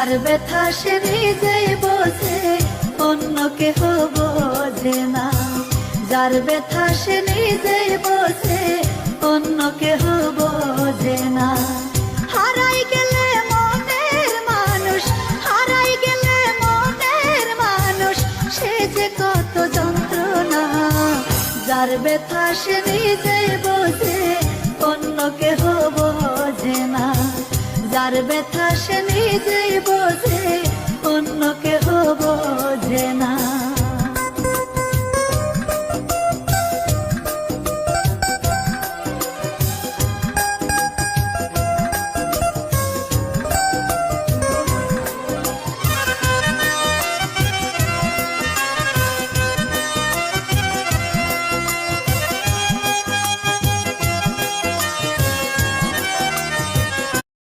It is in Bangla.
যার ব্যথা সে নিজেই বোঝে, অন্য কেহ বোঝে না। যার ব্যথা সে নিজেই বোঝে, অন্য কেহ বোঝে না। হারাই গেলে মনের মানুষ, হারাই গেলে মনের মানুষ, সে যে কত যন্ত্রণা। যার ব্যথা সে নিজেই বোঝে, অন্য কেহ বোঝে না। যার ব্যথা সে নিজেই বোঝে, অন্য কেহ বোঝে না।